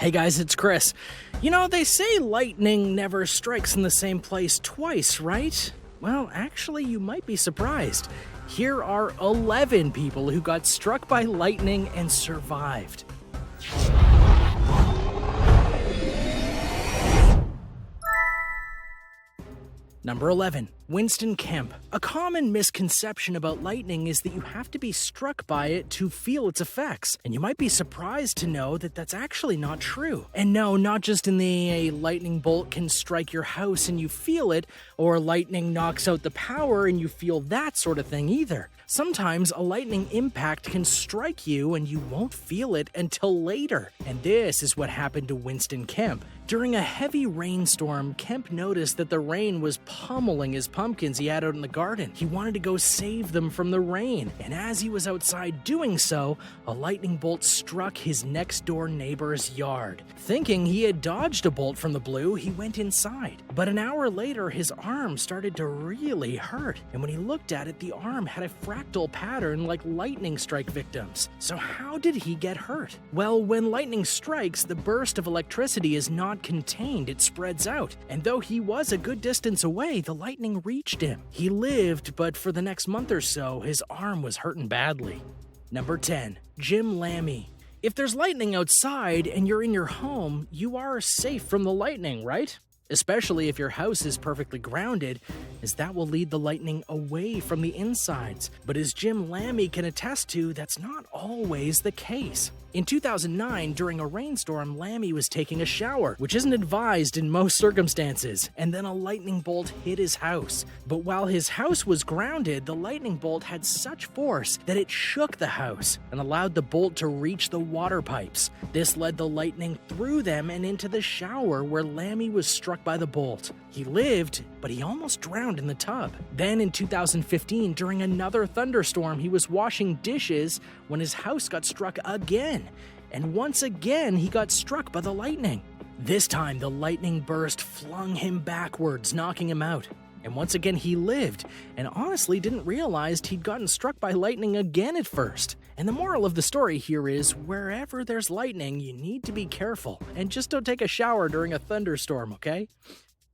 Hey guys, it's Chris. You know, they say lightning never strikes in the same place twice, right? Well, actually, you might be surprised. Here are 11 people who got struck by lightning and survived. Number 11. Winston Kemp. A common misconception about lightning is that you have to be struck by it to feel its effects. And you might be surprised to know that that's actually not true. And no, not just in the a lightning bolt can strike your house and you feel it, or lightning knocks out the power and you feel that sort of thing either. Sometimes a lightning impact can strike you and you won't feel it until later. And this is what happened to Winston Kemp. During a heavy rainstorm, Kemp noticed that the rain was pummeling his pumpkins he had out in the garden. He wanted to go save them from the rain, and as he was outside doing so, a lightning bolt struck his next-door neighbor's yard. Thinking he had dodged a bolt from the blue, he went inside. But an hour later, his arm started to really hurt, and when he looked at it, the arm had a fractal pattern like lightning strike victims. So how did he get hurt? Well, when lightning strikes, the burst of electricity is not contained, it spreads out. And though he was a good distance away, the lightning reached him. He lived, but for the next month or so, his arm was hurting badly. Number 10. Jim Lamey. If there's lightning outside and you're in your home, you are safe from the lightning, right? Especially if your house is perfectly grounded, as that will lead the lightning away from the insides. But as Jim Lamey can attest to, that's not always the case. In 2009, during a rainstorm, Lamey was taking a shower, which isn't advised in most circumstances, and then a lightning bolt hit his house. But while his house was grounded, the lightning bolt had such force that it shook the house and allowed the bolt to reach the water pipes. This led the lightning through them and into the shower where Lamey was struck by the bolt. He lived, but he almost drowned in the tub. Then in 2015, during another thunderstorm, he was washing dishes when his house got struck again. And once again, he got struck by the lightning. This time, the lightning burst flung him backwards, knocking him out. And once again, he lived, and honestly didn't realize he'd gotten struck by lightning again at first. And the moral of the story here is, wherever there's lightning, you need to be careful, and just don't take a shower during a thunderstorm, okay?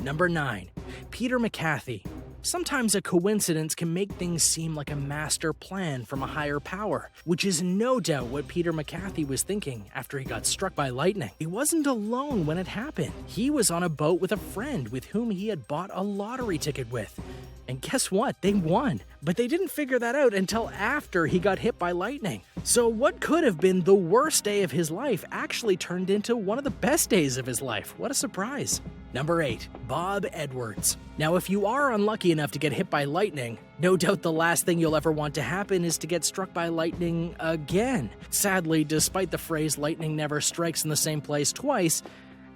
Number 9. Peter McCarthy. Sometimes a coincidence can make things seem like a master plan from a higher power, which is no doubt what Peter McCarthy was thinking after he got struck by lightning. He wasn't alone when it happened. He was on a boat with a friend with whom he had bought a lottery ticket with. And guess what? They won. But they didn't figure that out until after he got hit by lightning. So what could have been the worst day of his life actually turned into one of the best days of his life. What a surprise. Number 8. Bob Edwards. Now, if you are unlucky enough to get hit by lightning, no doubt the last thing you'll ever want to happen is to get struck by lightning again. Sadly, despite the phrase lightning never strikes in the same place twice,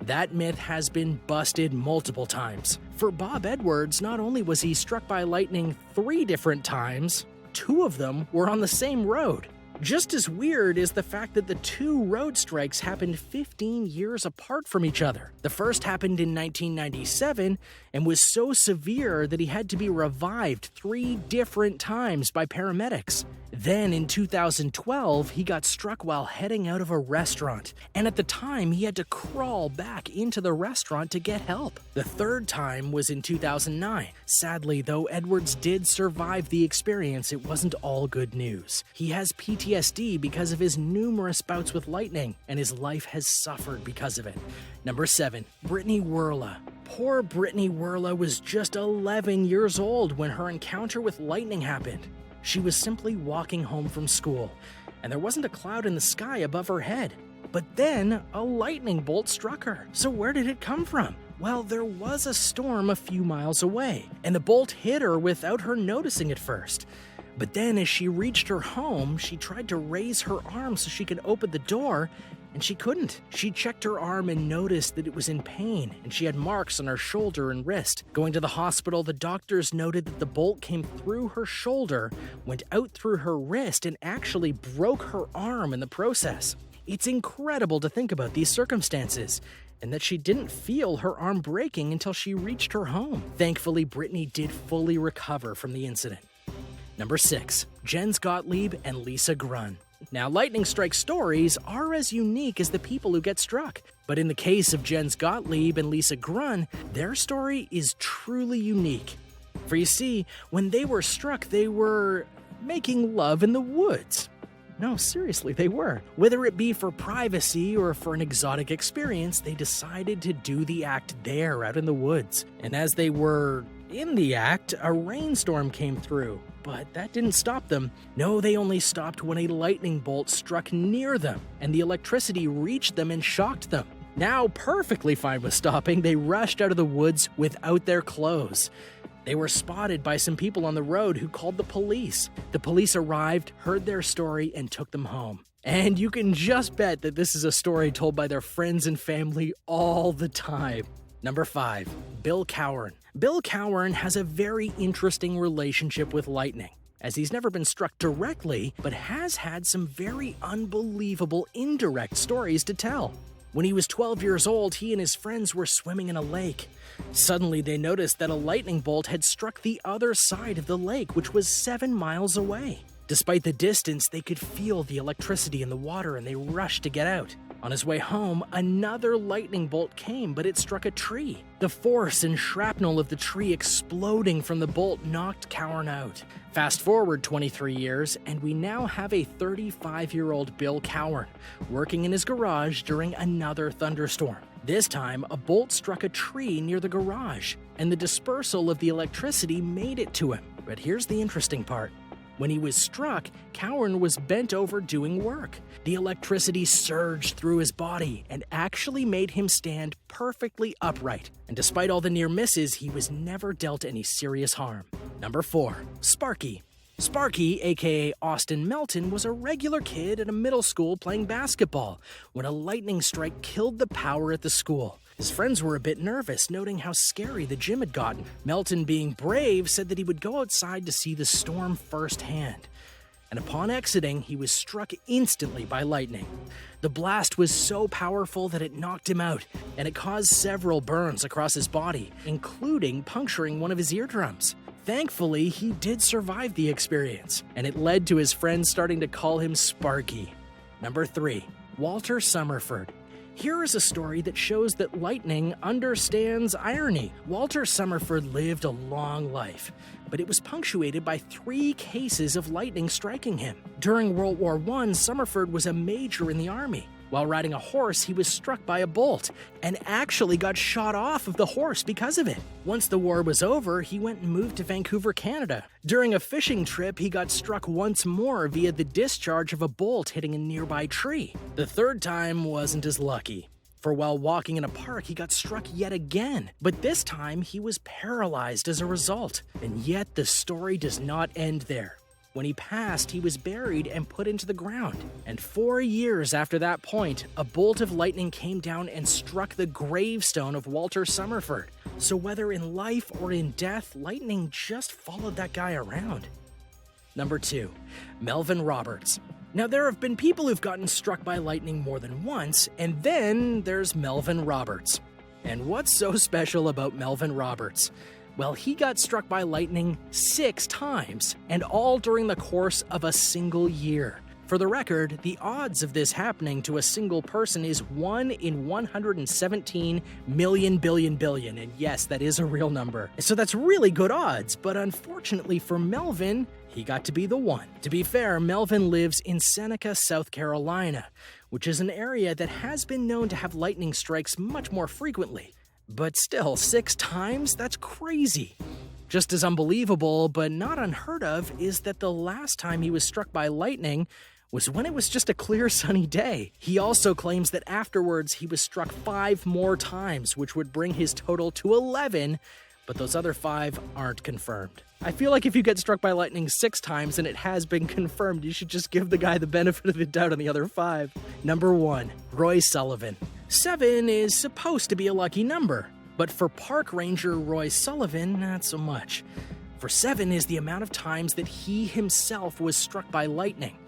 that myth has been busted multiple times. For Bob Edwards, not only was he struck by lightning 3 different times, 2 of them were on the same road. Just as weird is the fact that the 2 road strikes happened 15 years apart from each other. The first happened in 1997 and was so severe that he had to be revived 3 different times by paramedics. Then in 2012, he got struck while heading out of a restaurant, and at the time he had to crawl back into the restaurant to get help. The 3rd time was in 2009. Sadly, though Edwards did survive the experience, it wasn't all good news. He has PTSD because of his numerous bouts with lightning, and his life has suffered because of it. Number 7. Brittany Wurla. Poor Brittany Wurla was just 11 years old when her encounter with lightning happened. She was simply walking home from school, and there wasn't a cloud in the sky above her head. But then, a lightning bolt struck her. So where did it come from? Well, there was a storm a few miles away, and the bolt hit her without her noticing at first. But then, as she reached her home, she tried to raise her arm so she could open the door, and she couldn't. She checked her arm and noticed that it was in pain, and she had marks on her shoulder and wrist. Going to the hospital, the doctors noted that the bolt came through her shoulder, went out through her wrist, and actually broke her arm in the process. It's incredible to think about these circumstances, and that she didn't feel her arm breaking until she reached her home. Thankfully, Brittany did fully recover from the incident. Number 6. Jens Gottlieb and Lisa Grun. Now, lightning strike stories are as unique as the people who get struck. But in the case of Jens Gottlieb and Lisa Grun, their story is truly unique. For you see, when they were struck, they were making love in the woods. No, seriously, they were. Whether it be for privacy or for an exotic experience, they decided to do the act there out in the woods. And as they were in the act, a rainstorm came through. But that didn't stop them. No, they only stopped when a lightning bolt struck near them, and the electricity reached them and shocked them. Now perfectly fine with stopping, they rushed out of the woods without their clothes. They were spotted by some people on the road who called the police. The police arrived, heard their story, and took them home. And you can just bet that this is a story told by their friends and family all the time. Number 5. Bill Cowan. Bill Cowan has a very interesting relationship with lightning, as he's never been struck directly, but has had some very unbelievable indirect stories to tell. When he was 12 years old, he and his friends were swimming in a lake. Suddenly, they noticed that a lightning bolt had struck the other side of the lake, which was 7 miles away. Despite the distance, they could feel the electricity in the water and they rushed to get out. On his way home, another lightning bolt came, but it struck a tree. The force and shrapnel of the tree exploding from the bolt knocked Cowan out. Fast forward 23 years, and we now have a 35-year-old Bill Cowan working in his garage during another thunderstorm. This time, a bolt struck a tree near the garage, and the dispersal of the electricity made it to him. But here's the interesting part. When he was struck, Cowan was bent over doing work. The electricity surged through his body and actually made him stand perfectly upright. And despite all the near misses, he was never dealt any serious harm. Number 4. Sparky. Sparky, aka Austin Melton, was a regular kid at a middle school playing basketball when a lightning strike killed the power at the school. His friends were a bit nervous, noting how scary the gym had gotten. Melton, being brave, said that he would go outside to see the storm firsthand. And upon exiting, he was struck instantly by lightning. The blast was so powerful that it knocked him out, and it caused several burns across his body, including puncturing one of his eardrums. Thankfully, he did survive the experience, and it led to his friends starting to call him Sparky. Number 3. Walter Summerford. Here is a story that shows that lightning understands irony. Walter Summerford lived a long life, but it was punctuated by 3 cases of lightning striking him. During World War I, Summerford was a major in the army. While riding a horse, he was struck by a bolt and actually got shot off of the horse because of it. Once the war was over, he went and moved to Vancouver, Canada. During a fishing trip, he got struck once more via the discharge of a bolt hitting a nearby tree. The third time wasn't as lucky, for while walking in a park, he got struck yet again. But this time, he was paralyzed as a result. And yet, the story does not end there. When he passed, he was buried and put into the ground. And 4 years after that point, a bolt of lightning came down and struck the gravestone of Walter Summerford. So whether in life or in death, lightning just followed that guy around. Number 2. Melvin Roberts. Now, there have been people who've gotten struck by lightning more than once, and then there's Melvin Roberts. And what's so special about Melvin Roberts? Well, he got struck by lightning 6 times, and all during the course of a single year. For the record, the odds of this happening to a single person is 1 in 117 million billion, and yes, that is a real number. So that's really good odds, but unfortunately for Melvin, he got to be the one. To be fair, Melvin lives in Seneca, South Carolina, which is an area that has been known to have lightning strikes much more frequently. But still, 6 times? That's crazy. Just as unbelievable, but not unheard of, is that the last time he was struck by lightning was when it was just a clear, sunny day. He also claims that afterwards he was struck 5 more times, which would bring his total to 11, but those other 5 aren't confirmed. I feel like if you get struck by lightning 6 times and it has been confirmed, you should just give the guy the benefit of the doubt on the other 5. Number 1. Roy Sullivan. 7 is supposed to be a lucky number, but for park ranger Roy Sullivan, not so much. For 7 is the amount of times that he himself was struck by lightning.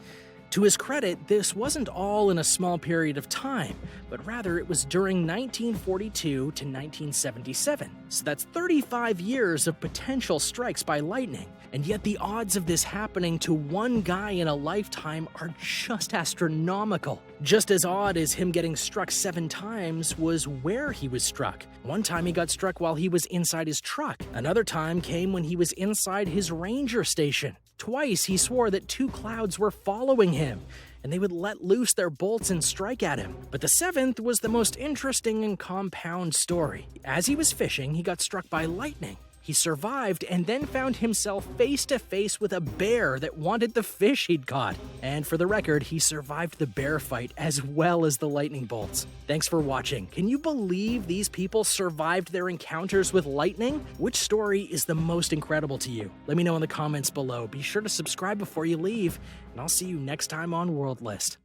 To his credit, this wasn't all in a small period of time, but rather it was during 1942 to 1977. So that's 35 years of potential strikes by lightning. And yet the odds of this happening to one guy in a lifetime are just astronomical. Just as odd as him getting struck 7 times was where he was struck. One time he got struck while he was inside his truck. Another time came when he was inside his ranger station. Twice he swore that 2 clouds were following him, and they would let loose their bolts and strike at him. But the 7th was the most interesting and compound story. As he was fishing, he got struck by lightning. He survived and then found himself face to face with a bear that wanted the fish he'd caught. And for the record, he survived the bear fight as well as the lightning bolts. Thanks for watching. Can you believe these people survived their encounters with lightning? Which story is the most incredible to you? Let me know in the comments below. Be sure to subscribe before you leave, and I'll see you next time on World List.